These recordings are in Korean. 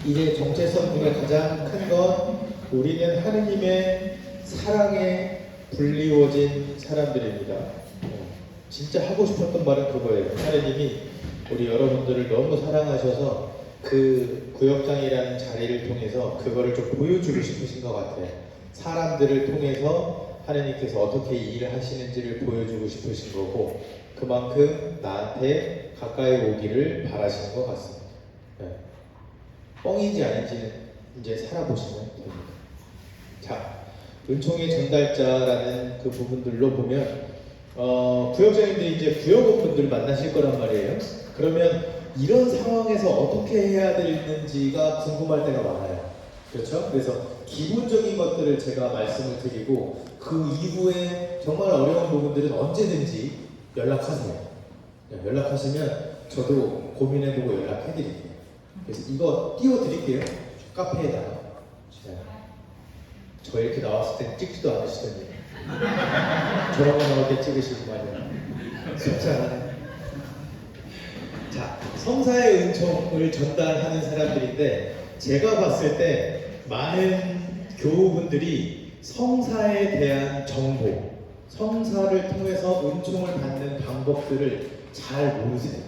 이제 정체성 중에 가장 큰 건 우리는 하느님의 사랑에 불리워진 사람들입니다. 진짜 하고 싶었던 말은 그거예요. 하느님이 우리 여러분들을 너무 사랑하셔서 그 구역장이라는 자리를 통해서 그거를 좀 보여주고 싶으신 것 같아요. 사람들을 통해서 하느님께서 어떻게 일을 하시는지를 보여주고 싶으신 거고, 그만큼 나한테 가까이 오기를 바라시는 것 같습니다. 네. 뻥인지 아닌지는 이제 살아보시면 됩니다. 자, 은총의 전달자라는 그 부분들로 보면 구역장님들이 이제 구역원분들 만나실 거란 말이에요. 그러면 이런 상황에서 어떻게 해야 되는지가 궁금할 때가 많아요. 그렇죠? 그래서 기본적인 것들을 제가 말씀을 드리고, 그 이후에 정말 어려운 부분들은 언제든지 연락하세요. 연락하시면 저도 고민해보고 연락해드릴게요. 그래서 이거 띄워드릴게요. 카페에다가. 저 이렇게 나왔을 때 찍지도 않으시더니 저런 거 나올 때 찍으시고 말이야. 속상하네. 자, 성사의 은총을 전달하는 사람들인데, 제가 봤을 때 많은 교우분들이 성사에 대한 정보, 성사를 통해서 은총을 받는 방법들을 잘 모르세요.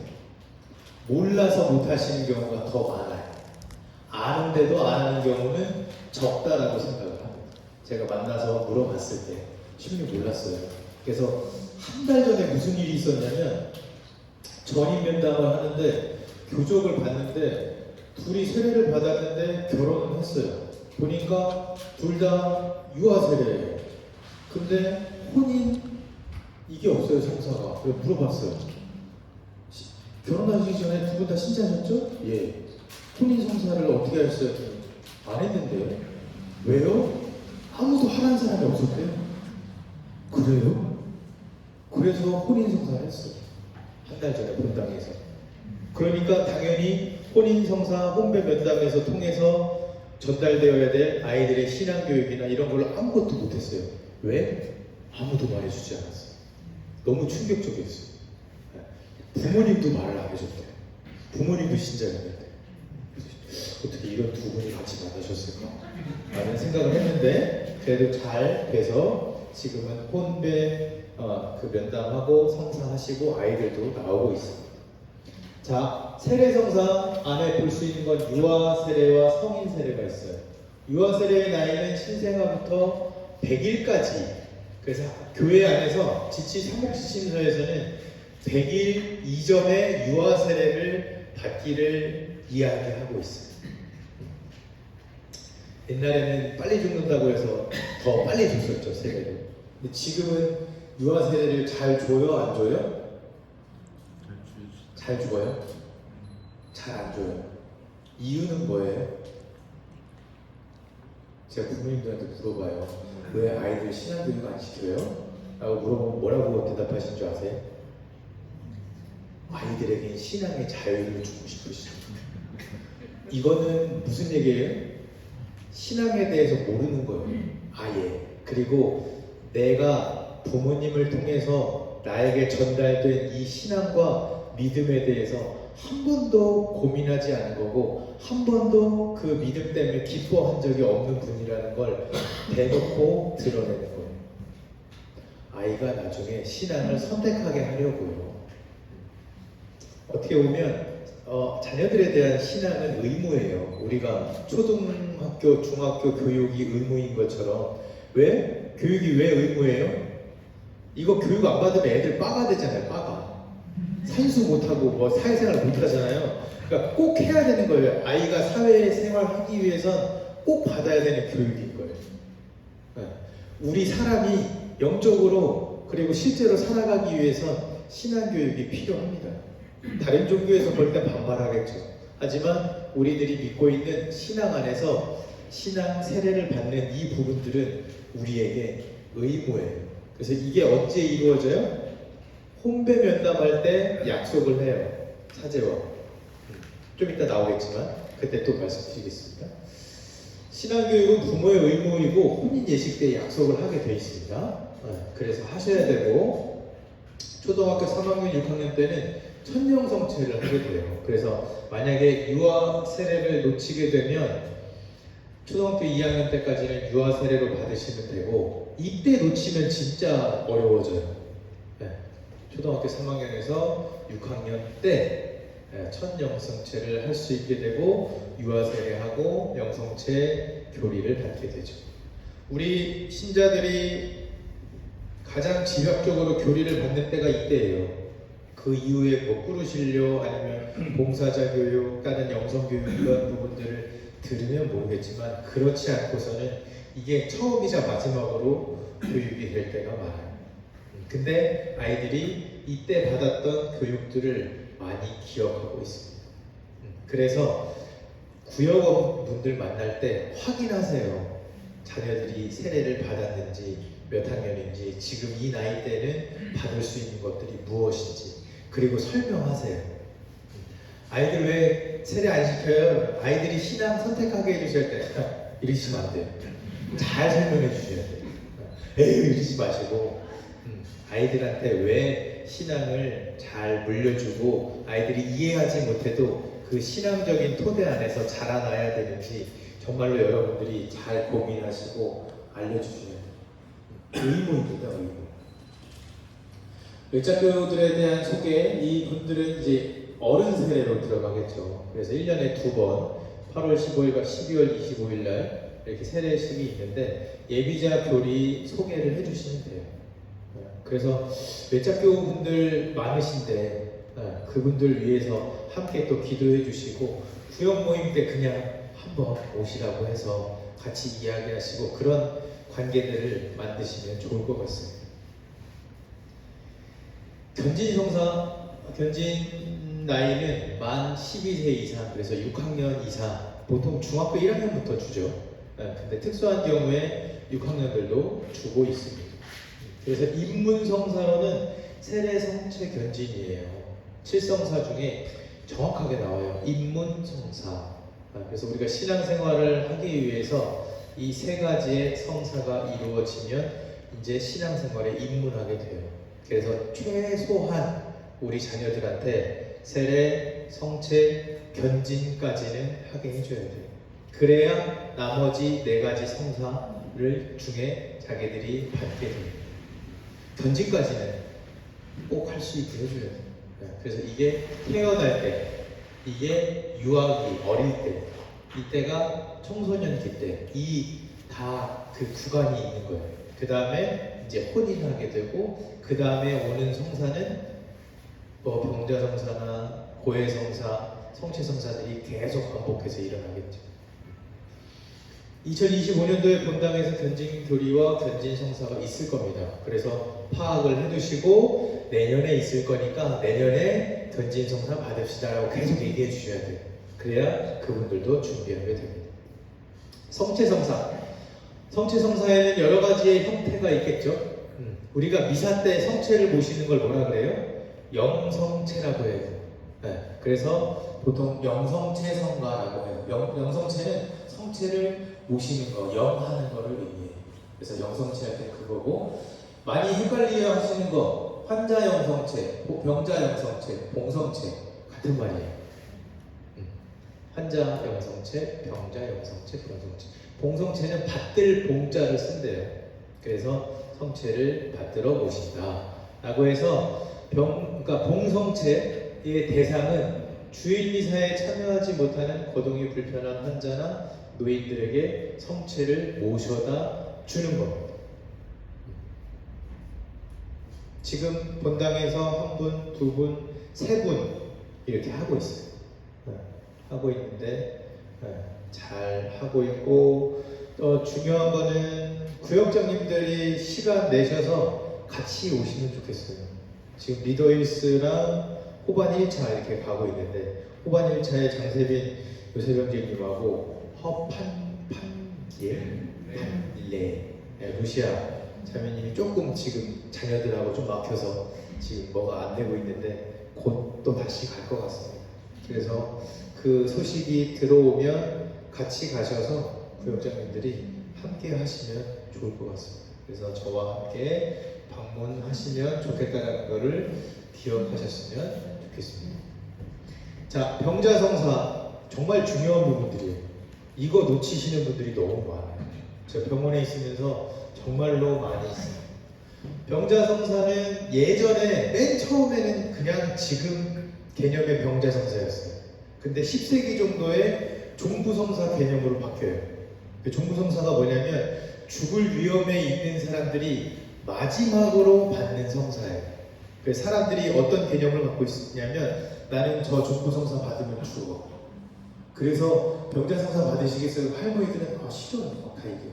몰라서 못하시는 경우가 더 많아요. 아는데도 안 하는 경우는 적다라고 생각을 합니다. 제가 만나서 물어봤을 때 심히 몰랐어요. 그래서 한 달 전에 무슨 일이 있었냐면, 전임 면담을 하는데 교적을 봤는데 둘이 세례를 받았는데 결혼을 했어요. 보니까 둘 다 유아 세례예요. 근데 혼인 이게 없어요, 성사가. 그래서 물어봤어요. 결혼하시기 전에 두 분 다 신자셨죠? 예. 혼인 성사를 어떻게 하셨어요? 안 했는데요. 왜요? 아무도 하라는 사람이 없었대요. 그래요? 그래서 혼인 성사를 했어요. 한 달 전에 본당에서. 그러니까 당연히 혼인 성사 혼배 면담에서 통해서 전달되어야 될 아이들의 신앙교육이나 이런 걸로 아무것도 못했어요. 왜? 아무도 말해주지 않았어요. 너무 충격적이었어요. 부모님도 말을 안 해줬대요. 부모님도 신자였는데 어떻게 이런 두 분이 같이 만나셨을까? 라는 생각을 했는데, 그래도 잘 돼서 지금은 혼배 그 면담하고 성사하시고 아이들도 나오고 있습니다. 자, 세례성사 안에 볼 수 있는 건 유아 세례와 성인 세례가 있어요. 유아 세례의 나이는 신생아부터 100일까지. 그래서 교회 안에서 지치 사목지침서에서는 100일 이전에 유아 세례를 받기를 이야기하고 있어요. 옛날에는 빨리 죽는다고 해서 더 빨리 줬었죠, 세례를. 근데 지금은 유아 세례를 잘 줘요, 안 줘요? 잘 죽어요? 잘 안 줘요. 이유는 뭐예요? 제가 부모님들한테 물어봐요. 왜 아이들 신앙교육 안 시켜요? 라고 물어보면 뭐라고 대답하신 줄 아세요? 아이들에게 신앙의 자유를 주고 싶으시죠. 이거는 무슨 얘기예요? 신앙에 대해서 모르는 거예요. 아예. 그리고 내가 부모님을 통해서 나에게 전달된 이 신앙과 믿음에 대해서 한 번도 고민하지 않은 거고, 한 번도 그 믿음 때문에 기뻐한 적이 없는 분이라는 걸 대놓고 드러내는 거예요. 아이가 나중에 신앙을 선택하게 하려고요. 어떻게 보면 자녀들에 대한 신앙은 의무예요. 우리가 초등학교, 중학교 교육이 의무인 것처럼. 왜? 교육이 왜 의무예요? 이거 교육 안 받으면 애들 빠가 되잖아요. 빠가. 산수 못하고 뭐 사회생활 못하잖아요. 그러니까 꼭 해야 되는 거예요. 아이가 사회생활하기 위해선 꼭 받아야 되는 교육인 거예요. 네. 우리 사람이 영적으로 그리고 실제로 살아가기 위해선 신앙교육이 필요합니다. 다른 종교에서 볼 때 반발하겠죠. 하지만 우리들이 믿고 있는 신앙 안에서 신앙 세례를 받는 이 부분들은 우리에게 의무예요. 그래서 이게 언제 이루어져요? 혼배 면담할 때 약속을 해요. 사제와. 좀 이따 나오겠지만 그때 또 말씀드리겠습니다. 신앙교육은 부모의 의무이고 혼인 예식 때 약속을 하게 돼 있습니다. 그래서 하셔야 되고, 초등학교 3학년, 6학년 때는 천명성체를 하게 돼요. 그래서 만약에 유아 세례를 놓치게 되면 초등학교 2학년 때까지는 유아 세례로 받으시면 되고, 이때 놓치면 진짜 어려워져요. 네. 초등학교 3학년에서 6학년 때 첫 영성체를 할 수 있게 되고 유아 세례하고 영성체 교리를 받게 되죠. 우리 신자들이 가장 지속적으로 교리를 받는 때가 이때예요. 그 이후에 뭐 꾸르실료 아니면 봉사자 교육 다른 영성 교육 이런 부분들을 들으면 모르겠지만, 그렇지 않고서는 이게 처음이자 마지막으로 교육이 될 때가 많아요. 근데 아이들이 이때 받았던 교육들을 많이 기억하고 있습니다. 그래서 구역원 분들 만날 때 확인하세요. 자녀들이 세례를 받았는지, 몇 학년인지, 지금 이 나이 때는 받을 수 있는 것들이 무엇인지, 그리고 설명하세요. 아이들 왜 세례 안 시켜요? 아이들이 신앙 선택하게 해주실 때 이러시면 안 돼요. 잘 설명해 주셔야 돼요. 에이 이러지 마시고, 아이들한테 왜 신앙을 잘 물려주고 아이들이 이해하지 못해도 그 신앙적인 토대 안에서 자라나야 되는지 정말로 여러분들이 잘 고민하시고 알려주셔야 돼요. 의무입니다, 의무. 외자교들에 대한 소개, 이분들은 이제 어른 세례로 들어가겠죠. 그래서 1년에 2번, 8월 15일과 12월 25일 날 이렇게 세례식이 있는데 예비자 교리 소개를 해주시면 돼요. 그래서 외자교 분들 많으신데 그분들 위해서 함께 또 기도해 주시고, 구역 모임 때 그냥 한번 오시라고 해서 같이 이야기하시고 그런 관계들을 만드시면 좋을 것 같습니다. 견진 나이는 만 12세 이상, 그래서 6학년 이상, 보통 중학교 1학년부터 주죠. 근데 특수한 경우에 6학년들도 주고 있습니다. 그래서 입문성사로는 세례 성체 견진이에요. 7성사 중에 정확하게 나와요. 입문성사. 그래서 우리가 신앙생활을 하기 위해서 이 세 가지의 성사가 이루어지면 이제 신앙생활에 입문하게 돼요. 그래서 최소한 우리 자녀들한테 세례, 성체, 견진까지는 하게 해줘야 돼요. 그래야 나머지 4가지 성사를 중에 자기들이 받게 돼요. 견진까지는 꼭 할 수 있게 해줘야 돼요. 그래서 이게 태어날 때, 이게 유아기, 어릴 때, 이때가 청소년기 때, 이 다 그 구간이 있는 거예요. 그 다음에 이제 혼인하게 되고, 그 다음에 오는 성사는 뭐 병자성사나 고해성사, 성체성사들이 계속 반복해서 일어나겠죠. 2025년도에 본당에서 견진교리와 견진성사가 있을 겁니다. 그래서 파악을 해두시고 내년에 있을 거니까 내년에 견진성사 받읍시다라고 계속 얘기해 주셔야 돼요. 그래야 그분들도 준비하게 됩니다. 성체성사에는 여러 가지의 형태가 있겠죠. 우리가 미사 때 성체를 모시는 걸 뭐라 그래요? 영성체라고 해요. 그래서 보통 영성체성가라고 해요. 영성체는 성체를 모시는 거, 영하는 거를 의미해요. 그래서 영성체할 때 그거고, 많이 헷갈려 하시는 거, 환자 영성체, 병자 영성체, 봉성체 같은 말이에요. 환자 영성체, 병자 영성체, 봉성체. 봉성체는 받들 봉자를 쓴대요. 그래서 성체를 받들어 모신다 라고 해서 그러니까 봉성체의 대상은 주일미사에 참여하지 못하는 거동이 불편한 환자나 노인들에게 성체를 모셔다 주는 겁니다. 지금 본당에서 1분, 2분, 3분 이렇게 하고 있어요. 하고 있는데 잘 하고 있고, 또 중요한 거는 구역장님들이 시간 내셔서 같이 오시면 좋겠어요. 지금 리더힐스랑 호반 1차 이렇게 가고 있는데, 호반 1차에 장세빈 요새병제님하고 판길레 루시아 자매님이 조금 지금 자녀들하고 좀 막혀서 지금 뭐가 안 되고 있는데 곧 또 다시 갈 것 같습니다. 그래서 그 소식이 들어오면 같이 가셔서 구역장님들이 함께 하시면 좋을 것 같습니다. 그래서 저와 함께 방문하시면 좋겠다는 것을 기억하셨으면 좋겠습니다. 좋겠습니다. 자, 병자성사 정말 중요한 부분들이에요. 이거 놓치시는 분들이 너무 많아요. 제가 병원에 있으면서 정말로 많이 있어요. 병자성사는 예전에 맨 처음에는 그냥 지금 개념의 병자성사였어요. 근데 10세기 정도에 종부성사 개념으로 바뀌어요. 그 종부성사가 뭐냐면 죽을 위험에 있는 사람들이 마지막으로 받는 성사예요. 그 사람들이 어떤 개념을 갖고 있냐면 나는 저 종부성사 받으면 죽어. 그래서 병자성사 받으시겠어요? 할머니들은 싫어요. 다 이게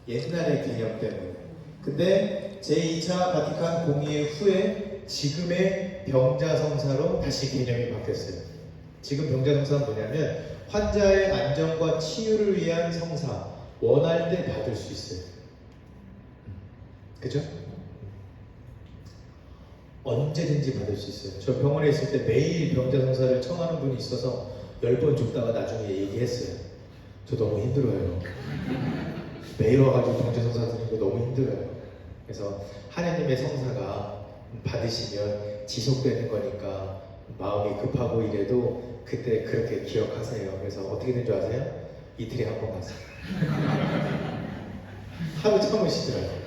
옛날의 개념 때문에. 근데 제2차 바티칸 공의회 후에 지금의 병자성사로 다시 개념이 바뀌었어요. 지금 병자성사는 뭐냐면 환자의 안정과 치유를 위한 성사, 원할 때 받을 수 있어요. 그죠? 언제든지 받을 수 있어요. 저 병원에 있을 때 매일 병자성사를 청하는 분이 있어서 10번 줬다가 나중에 얘기했어요. 저 너무 힘들어요. 매일 와가지고 병자성사 드리는 거 너무 힘들어요. 그래서 하느님의 성사가 받으시면 지속되는 거니까 마음이 급하고 이래도 그때 그렇게 기억하세요. 그래서 어떻게 된 줄 아세요? 이틀에 한 번 가세요. 하루 참으시더라고요.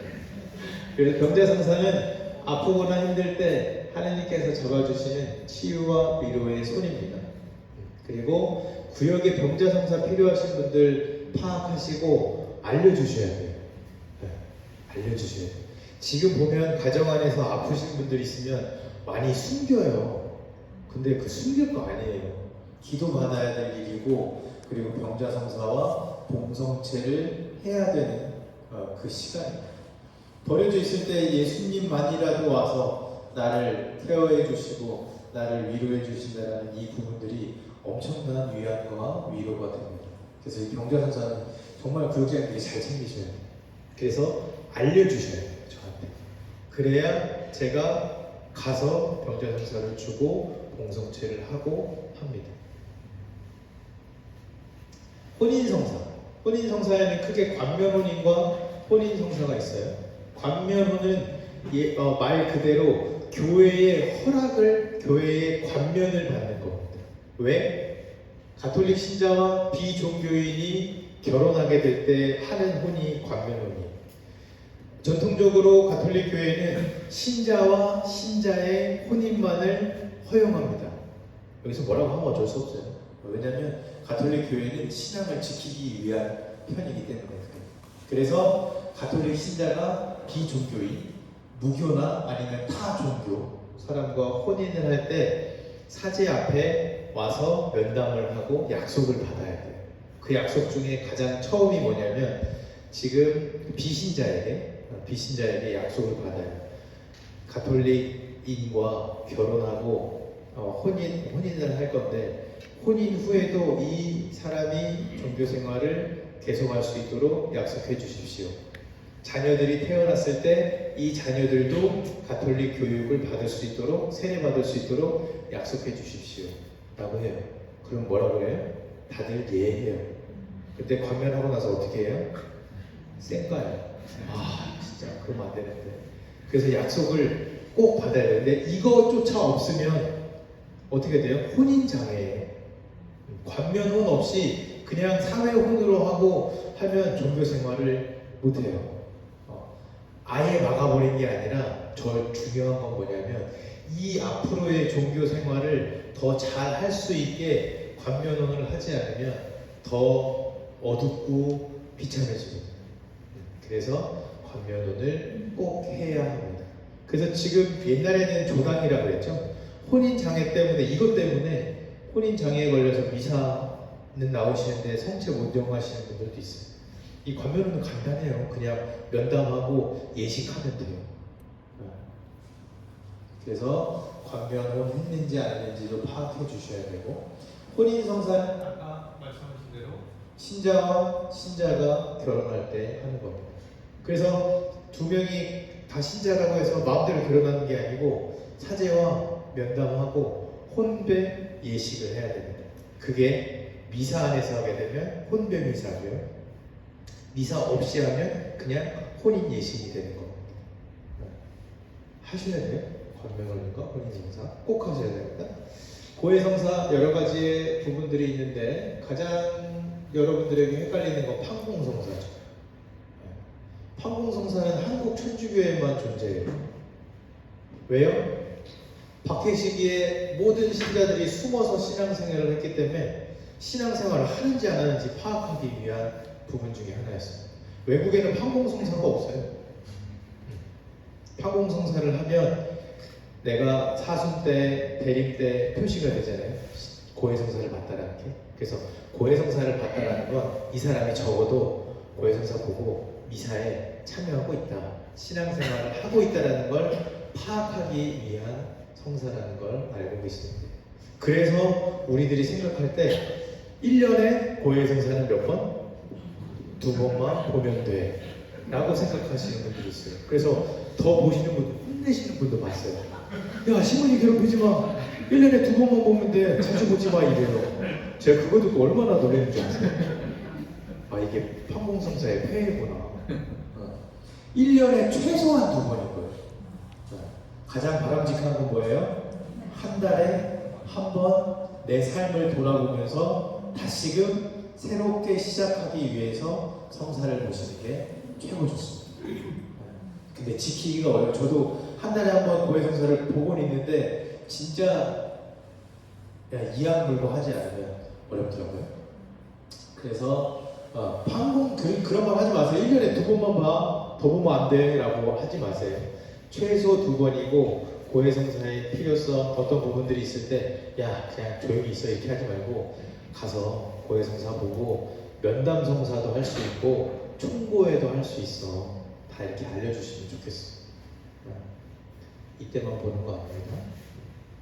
그래서 병자성사는 아프거나 힘들 때 하느님께서 잡아주시는 치유와 위로의 손입니다. 그리고 구역에 병자성사 필요하신 분들 파악하시고 알려주셔야 돼요. 네, 알려주셔야 돼요. 지금 보면 가정 안에서 아프신 분들 있으면 많이 숨겨요. 근데 그 숨길 거 아니에요. 기도 받아야 될 일이고, 그리고 병자성사와 봉성체를 해야 되는 그 시간입니다. 버려져 있을 때 예수님만이라도 와서 나를 케어해 주시고 나를 위로해 주신다는 이 부분들이 엄청난 위안과 위로가 됩니다. 그래서 이 병자성사는 정말 구역장님들이 잘 챙기셔야 돼요. 그래서 알려주셔야 돼요, 저한테. 그래야 제가 가서 병자성사를 주고 봉성체를 하고 합니다. 혼인성사. 혼인성사에는 크게 관면혼인과 혼인성사가 있어요. 관면혼은 말 그대로 교회의 허락을, 교회의 관면을 받는 겁니다. 왜? 가톨릭 신자와 비종교인이 결혼하게 될 때 하는 혼이 관면혼이에요. 전통적으로 가톨릭 교회는 신자와 신자의 혼인만을 허용합니다. 여기서 뭐라고 하면 어쩔 수 없어요. 왜냐하면 가톨릭 교회는 신앙을 지키기 위한 편이기 때문에 그래요. 그래서 가톨릭 신자가 비종교인, 무교나 아니면 타 종교 사람과 혼인을 할 때 사제 앞에 와서 면담을 하고 약속을 받아야 돼요. 그 약속 중에 가장 처음이 뭐냐면 지금 비신자에게 약속을 받아요. 가톨릭인과 결혼하고 혼인을 할 건데 혼인 후에도 이 사람이 종교 생활을 계속할 수 있도록 약속해 주십시오. 자녀들이 태어났을 때 이 자녀들도 가톨릭 교육을 받을 수 있도록, 세례받을 수 있도록 약속해 주십시오 라고 해요. 그럼 뭐라고 해요? 다들 예해요. 근데 관면하고 나서 어떻게 해요? 쌩까요. 진짜 그러면 안 되는데. 그래서 약속을 꼭 받아야 되는데 이거조차 없으면 어떻게 돼요? 혼인장애예요. 관면혼 없이 그냥 사회혼으로 하고 하면 종교생활을 못해요. 아예 막아버린 게 아니라 저 중요한 건 뭐냐면 이 앞으로의 종교생활을 더 잘 할 수 있게 관면혼을 하지 않으면 더 어둡고 비참해집니다. 그래서 관면혼을 꼭 해야 합니다. 그래서 지금 옛날에는 조당이라고 했죠. 혼인장애 때문에, 이것 때문에 혼인장애에 걸려서 미사는 나오시는데 성체 못 영하시는 분들도 있어요. 이 관면혼은 간단해요. 그냥 면담하고 예식하면 돼요. 그래서 관면혼 했는지 안 했는지도 파악해 주셔야 되고, 혼인성사는 아까 말씀하신 대로 신자와 신자가 결혼할 때 하는 겁니다. 그래서 두 명이 다 신자라고 해서 마음대로 결혼하는 게 아니고 사제와 면담하고 혼배 예식을 해야 됩니다. 그게 미사 안에서 하게 되면 혼배 미사고요. 미사 없이 하면 그냥 혼인 예식이 되는 겁니다. 하셔야 돼요. 건명을인가 혼인성사 꼭 하셔야 됩니다. 고해성사 여러 가지의 부분들이 있는데 가장 여러분들에게 헷갈리는 건 판공성사죠. 판공성사는 한국 천주교에만 존재해요. 왜요? 박해시기에 모든 신자들이 숨어서 신앙생활을 했기 때문에 신앙생활을 하는지 안 하는지 파악하기 위한 부분 중에 하나였습니다. 외국에는 판공성사가 없어요. 판공성사를 하면 내가 사순 때, 대립 때 표시가 되잖아요. 고해성사를 받다라는 게. 그래서 고해성사를 받다라는 건 이 사람이 적어도 고해성사 보고 미사에 참여하고 있다, 신앙생활을 하고 있다라는 걸 파악하기 위한 성사라는 걸 알고 계시는데, 그래서 우리들이 생각할 때 1년에 고해성사는 몇 번? 2번만 보면 돼 라고 생각하시는 분들이 있어요. 그래서 더 보시는 분, 혼내시는 분도 봤어요. 야, 신문이 괴롭히지 마, 1년에 2번만 보면 돼, 자주 보지 마, 이래요. 제가 그거 듣고 얼마나 놀랐는지 아세요? 아, 이게 판공성사의 폐해구나. 1년에 최소한 2번일 거예요. 가장 바람직한 건 뭐예요? 한 달에 한 번 내 삶을 돌아보면서 다시금 새롭게 시작하기 위해서 성사를 보시는 게 최고 좋습니다. 근데 지키기가 어려워요. 저도 한 달에 한 번 고해성사를 보곤 있는데 진짜 이악물고 하지 않으면 어렵더라고요. 그래서 그런 말 하지 마세요. 1년에 2번만 봐, 더 보면 안 돼 라고 하지 마세요. 최소 2번이고 고해성사의 필요성, 어떤 부분들이 있을 때 야, 그냥 조용히 있어 이렇게 하지 말고 가서 고해성사 보고 면담성사도 할 수 있고 총고회도 할 수 있어, 다 이렇게 알려주시면 좋겠어요. 이때만 보는 거 아닙니다.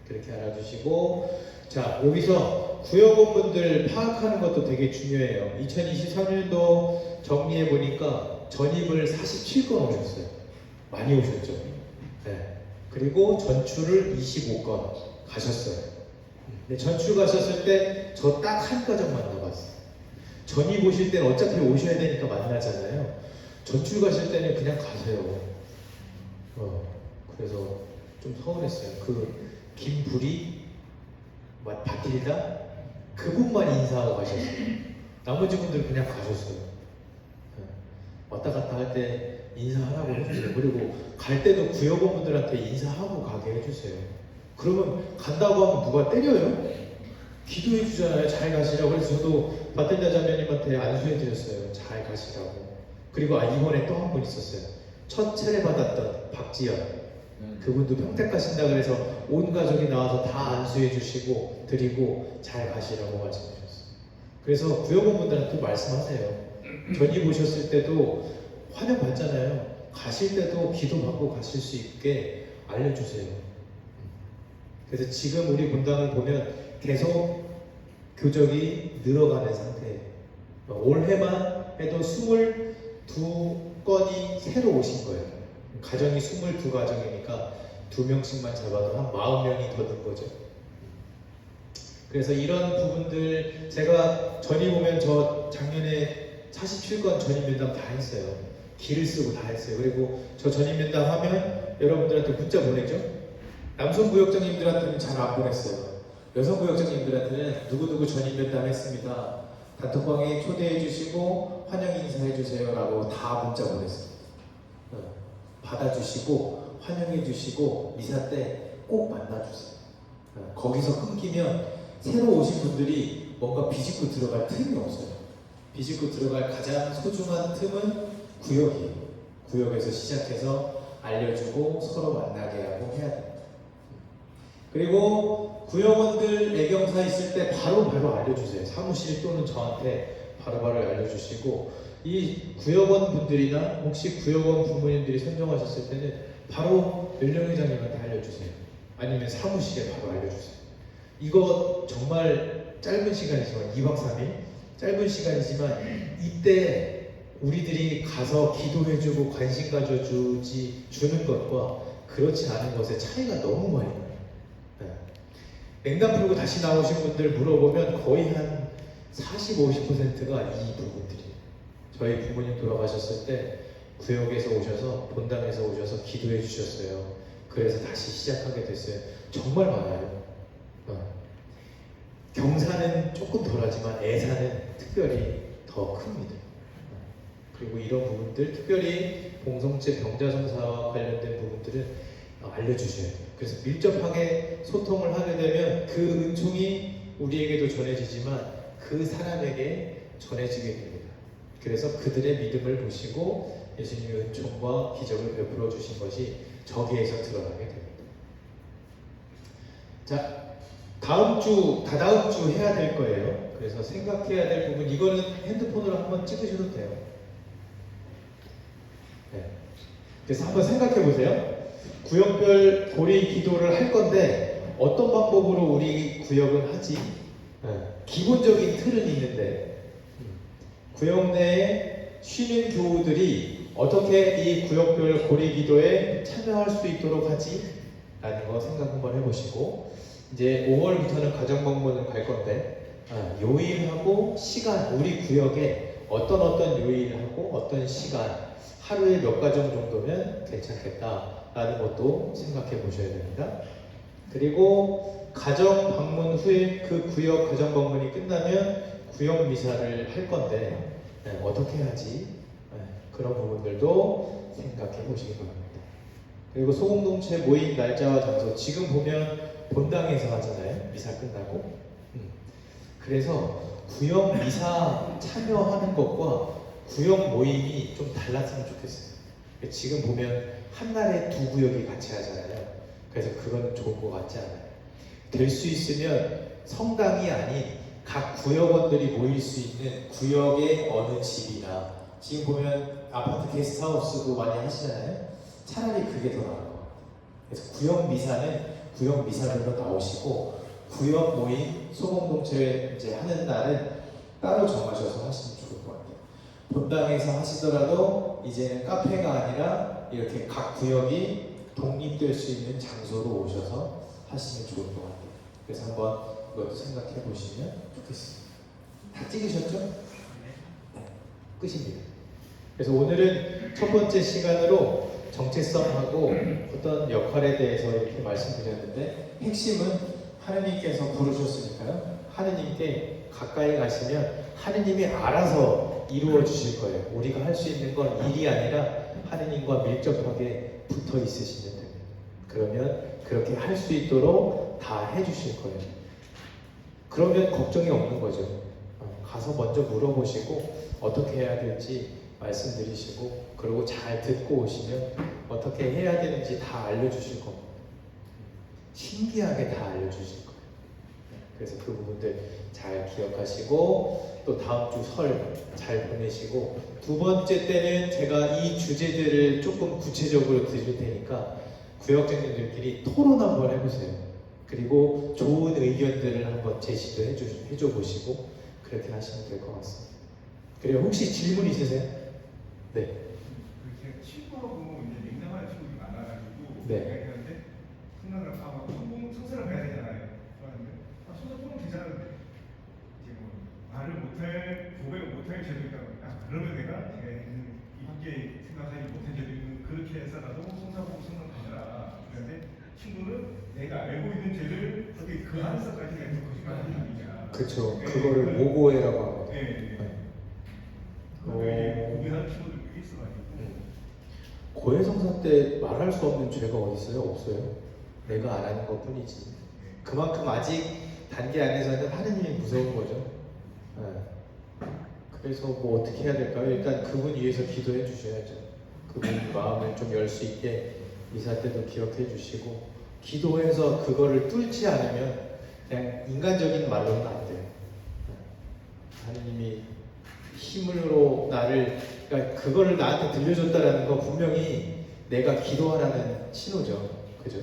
그렇게 알아주시고, 자, 여기서 구역원분들 파악하는 것도 되게 중요해요. 2023년도 정리해 보니까 전입을 47건 오셨어요. 많이 오셨죠? 네. 그리고 전출을 25건 가셨어요. 근데 전출 가셨을 때 저 딱 한 가정 만나봤어요. 전입 오실 때는 어차피 오셔야 되니까 만나잖아요. 전출 가실 때는 그냥 가세요. 그래서 좀 서운했어요. 그 김부리, 바틸다 그분만 인사하고 가셨어요. 나머지 분들은 그냥 가셨어요. 왔다 갔다 할 때 인사하라고 해주세요. 그리고 갈 때도 구역원분들한테 인사하고 가게 해주세요. 그러면 간다고 하면 누가 때려요? 기도해 주잖아요. 잘 가시라고. 그래서 저도 바틸다 자매님한테 안수해 드렸어요. 잘 가시라고. 그리고 이번에 또 한 분 있었어요. 첫 차례 받았던 박지연. 그분도 평택 가신다 그래서 온 가족이 나와서 다 안수해 주시고 드리고 잘 가시라고 말씀해 주셨어요. 그래서 구역원분들한테 말씀하세요. 전입 오셨을 때도 환영받잖아요. 가실 때도 기도받고 가실 수 있게 알려주세요. 그래서 지금 우리 본당을 보면 계속 교적이 늘어가는 상태예요. 올해만 해도 22건이 새로 오신 거예요. 가정이 22가정이니까 2명씩만 잡아도 한 40명이 더 든 거죠. 그래서 이런 부분들, 제가 전입 오면 저 작년에 47건 전입 면담 다 했어요. 길을 쓰고 다 했어요. 그리고 저 전입 면담 하면 여러분들한테 문자 보내죠. 남성 구역장님들한테는 잘 안 보냈어요. 여성 구역장님들한테는 누구누구 전입 면담 했습니다, 단톡방에 초대해 주시고 환영 인사해 주세요 라고 다 문자 보냈어요. 받아주시고 환영해 주시고 미사 때 꼭 만나주세요. 거기서 끊기면 새로 오신 분들이 뭔가 비집고 들어갈 틈이 없어요. 비집고 들어갈 가장 소중한 틈은 구역이에요. 구역에서 시작해서 알려주고 서로 만나게 하고 해야 됩니다. 그리고 구역원들 애경사 있을 때 바로바로 알려주세요. 사무실 또는 저한테 바로바로 알려주시고, 이 구역원 분들이나 혹시 구역원 부모님들이 선정하셨을 때는 바로 연령회장님한테 알려주세요. 아니면 사무실에 바로 알려주세요. 이거 정말 짧은 시간이지만 2박 3일 짧은 시간이지만 이때 우리들이 가서 기도해주고 관심 가져주는 것과 그렇지 않은 것의 차이가 너무 많이 나요. 맹단 풀고 다시 나오신 분들 물어보면 거의 한 40-50%가 이 부분들이에요. 저희 부모님 돌아가셨을 때 구역에서 오셔서 본당에서 오셔서 기도해 주셨어요. 그래서 다시 시작하게 됐어요. 정말 많아요. 경사는 조금 덜하지만 애사는 특별히 더 큽니다. 그리고 이런 부분들, 특별히 공동체 병자성사와 관련된 부분들은 알려주셔야 돼요. 그래서 밀접하게 소통을 하게 되면 그 은총이 우리에게도 전해지지만 그 사람에게 전해지게 됩니다. 그래서 그들의 믿음을 보시고 예수님의 은총과 기적을 베풀어 주신 것이 저기에서 드러나게 됩니다. 자, 다다음 주 해야 될 거예요. 그래서 생각해야 될 부분, 이거는 핸드폰으로 한번 찍으셔도 돼요. 네. 그래서 한번 생각해 보세요. 구역별 고리 기도를 할 건데 어떤 방법으로 우리 구역은 하지? 기본적인 틀은 있는데 구역 내에 쉬는 교우들이 어떻게 이 구역별 고리 기도에 참여할 수 있도록 하지? 라는 거 생각 한번 해보시고, 이제 5월부터는 가정 방문을 갈 건데 요일하고 시간, 우리 구역에 어떤 요일하고 어떤 시간, 하루에 몇 가정 정도면 괜찮겠다라는 것도 생각해 보셔야 됩니다. 그리고 가정 방문 후에 그 구역 가정 방문이 끝나면 구역 미사를 할 건데 어떻게 하지? 그런 부분들도 생각해 보시기 바랍니다. 그리고 소공동체 모임 날짜와 장소, 지금 보면 본당에서 하잖아요. 미사 끝나고. 그래서 구역 미사 참여하는 것과 구역 모임이 좀 달랐으면 좋겠어요. 지금 보면 한 날에 두 구역이 같이 하잖아요. 그래서 그건 좋은 것 같지 않아요. 될 수 있으면 성당이 아닌 각 구역원들이 모일 수 있는 구역의 어느 집이나, 지금 보면 아파트 게스트하우스도 많이 하시잖아요. 차라리 그게 더 나을 것 같아요. 그래서 구역 미사는 구역 미사별로 나오시고, 구역 모임 소공동체 이제 하는 날은 따로 정하셔서 하시면 좋을 것 같아요. 본당에서 하시더라도 이제는 카페가 아니라 이렇게 각 구역이 독립될 수 있는 장소로 오셔서 하시면 좋을 것 같아요. 그래서 한번 이것도 생각해 보시면 좋겠습니다. 다 찍으셨죠? 네. 끝입니다. 그래서 오늘은 첫 번째 시간으로 정체성하고 어떤 역할에 대해서 이렇게 말씀드렸는데, 핵심은 하느님께서 부르셨으니까요. 하느님께 가까이 가시면 하느님이 알아서 이루어 주실 거예요. 우리가 할 수 있는 건 일이 아니라 하느님과 밀접하게 붙어 있으시면 됩니다. 그러면 그렇게 할 수 있도록 다 해주실 거예요. 그러면 걱정이 없는 거죠. 가서 먼저 물어보시고 어떻게 해야 될지 말씀드리시고, 그리고 잘 듣고 오시면 어떻게 해야 되는지 다 알려주실 겁니다. 신기하게 다 알려주실 거예요. 그래서 그 부분들 잘 기억하시고, 또 다음 주 설 잘 보내시고, 두 번째 때는 제가 이 주제들을 조금 구체적으로 드릴 테니까 구역장님들끼리 토론 한번 해보세요. 그리고 좋은 의견들을 한번 제시도 해줘 보시고 그렇게 하시면 될 것 같습니다. 그리고 혹시 질문 있으세요? 네. 제 친구하고 이제 냉담하는 친구들이 많아가지고 네. 얘기하는데 성당을 가고 성사를 가야 되잖아요. 그런데 성사 조금 괜찮은데 이제 뭐 말을 못할, 고백을 못할 죄도 있다고. 그러면 내가 이 밖에 생각하지 못한 죄도 있는, 그렇게 해서라도 성사보고 성당 가라. 그런데 친구는 내가 알고 있는 죄를 그렇게 그 안에서까지 내가 거짓말하는 얘기야. 그쵸. 그거를 모고해라고 합니다. 네. 고백하는 친구들 꽤 있어가지고. 고해성사 때 말할 수 없는 죄가 어디 있어요? 없어요. 내가 안 하는 것 뿐이지. 그만큼 아직 단계 안에서는 하느님이 무서운 거죠. 그래서 뭐 어떻게 해야 될까요? 일단 그분 위해서 기도해 주셔야죠. 그분 마음을 좀 열 수 있게 미사 때도 기억해 주시고, 기도해서 그거를 뚫지 않으면 그냥 인간적인 말로는 안 돼요. 하느님이 힘으로 나를, 그러니까 그거를 나한테 들려줬다라는 거 분명히 내가 기도하라는 신호죠. 그죠?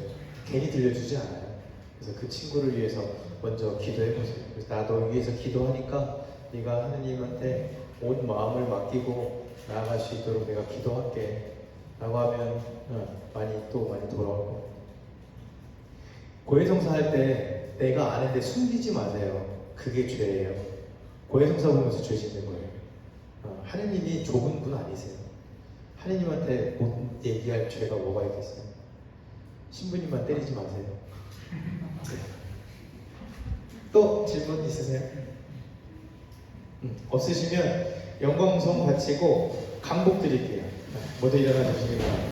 괜히 들려주지 않아요. 그래서 그 친구를 위해서 먼저 기도해 보세요. 그래서 나도 위해서 기도하니까 네가 하느님한테 온 마음을 맡기고 나아갈 수 있도록 내가 기도할게 라고 하면 많이 돌아올 겁니다. 고해성사 할 때 내가 아는데 숨기지 마세요. 그게 죄예요. 고해성사 보면서 죄 짓는 거예요. 하느님이 좁은 분 아니세요. 하느님한테 못 얘기할 죄가 뭐가 있겠어요. 신부님만 때리지 마세요. 또 질문 있으세요? 없으시면 영광송 바치고 강복 드릴게요. 모두 일어나 주시기 바랍니다.